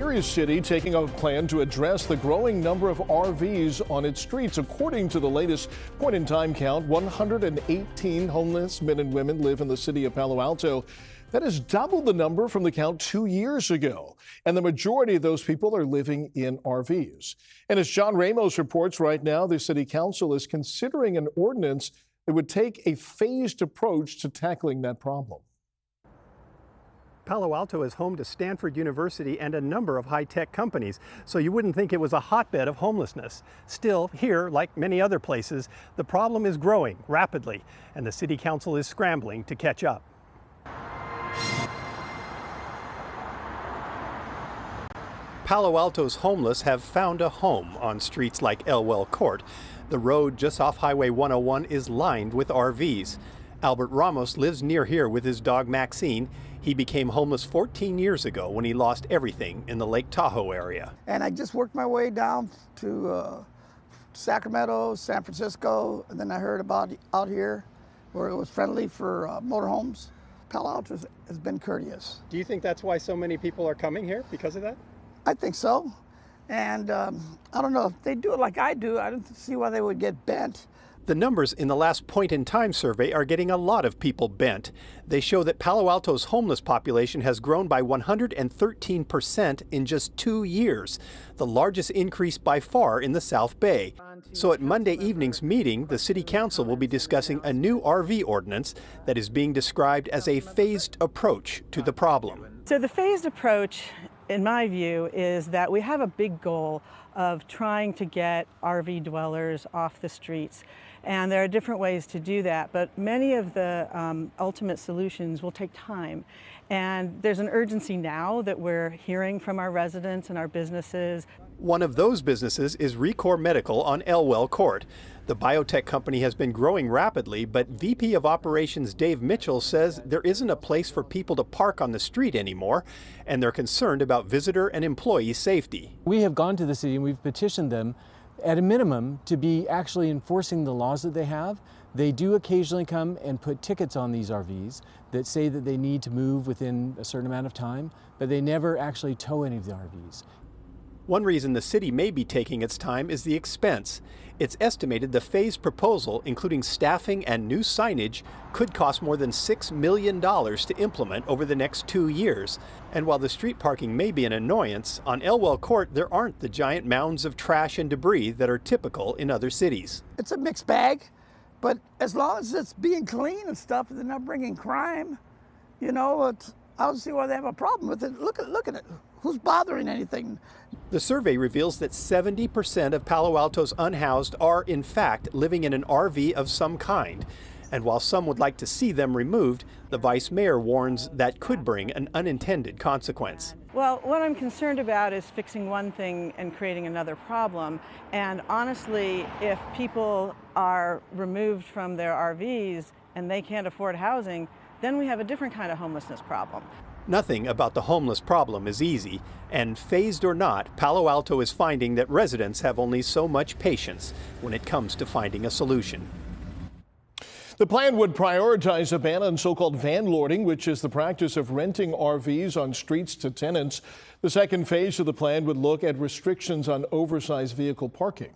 Various cities taking a plan to address the growing number of RVs on its streets. According to the latest point-in-time count, 118 homeless men and women live in the city of Palo Alto. That is double the number from the count 2 years ago. And the majority of those people are living in RVs. And as John Ramos reports right now, the city council is considering an ordinance that would take a phased approach to tackling that problem. Palo Alto is home to Stanford University and a number of high-tech companies, so you wouldn't think it was a hotbed of homelessness. Still, here, like many other places, the problem is growing rapidly, and the city council is scrambling to catch up. Palo Alto's homeless have found a home on streets like Elwell Court. The road just off Highway 101 is lined with RVs. Albert Ramos lives near here with his dog Maxine. He became homeless 14 years ago when he lost everything in the Lake Tahoe area. And I just worked my way down to Sacramento, San Francisco, and then I heard about out here where it was friendly for motorhomes. Palo Alto has been courteous. Do you think that's why so many people are coming here, because of that? I think so. And I don't know, if they do it like I do, I don't see why they would get bent. The numbers in the last point-in-time survey are getting a lot of people bent. They show that Palo Alto's homeless population has grown by 113% in just 2 years, the largest increase by far in the South Bay. So at Monday evening's meeting, the City Council will be discussing a new RV ordinance that is being described as a phased approach to the problem. So the phased approach, in my view, is that we have a big goal of trying to get RV dwellers off the streets. And there are different ways to do that, but many of the ultimate solutions will take time. And there's an urgency now that we're hearing from our residents and our businesses. One of those businesses is Recor Medical on Elwell Court. The biotech company has been growing rapidly, but VP of Operations Dave Mitchell says there isn't a place for people to park on the street anymore, and they're concerned about visitor and employee safety. We have gone to the city and we've petitioned them at a minimum to be actually enforcing the laws that they have. They do occasionally come and put tickets on these RVs that say that they need to move within a certain amount of time, but they never actually tow any of the RVs. One reason the city may be taking its time is the expense. It's estimated the phased proposal, including staffing and new signage, could cost more than $6 million to implement over the next 2 years. And while the street parking may be an annoyance, on Elwell Court there aren't the giant mounds of trash and debris that are typical in other cities. It's a mixed bag, but as long as it's being clean and stuff, and they're not bringing crime, you know, I don't see why they have a problem with it. Look at it. Who's bothering anything? The survey reveals that 70% of Palo Alto's unhoused are, in fact, living in an RV of some kind. And while some would like to see them removed, the vice mayor warns that could bring an unintended consequence. Well, what I'm concerned about is fixing one thing and creating another problem. And honestly, if people are removed from their RVs and they can't afford housing, then we have a different kind of homelessness problem. Nothing about the homeless problem is easy, and phased or not, Palo Alto is finding that residents have only so much patience when it comes to finding a solution. The plan would prioritize a ban on so-called vanlording, which is the practice of renting RVs on streets to tenants. The second phase of the plan would look at restrictions on oversized vehicle parking.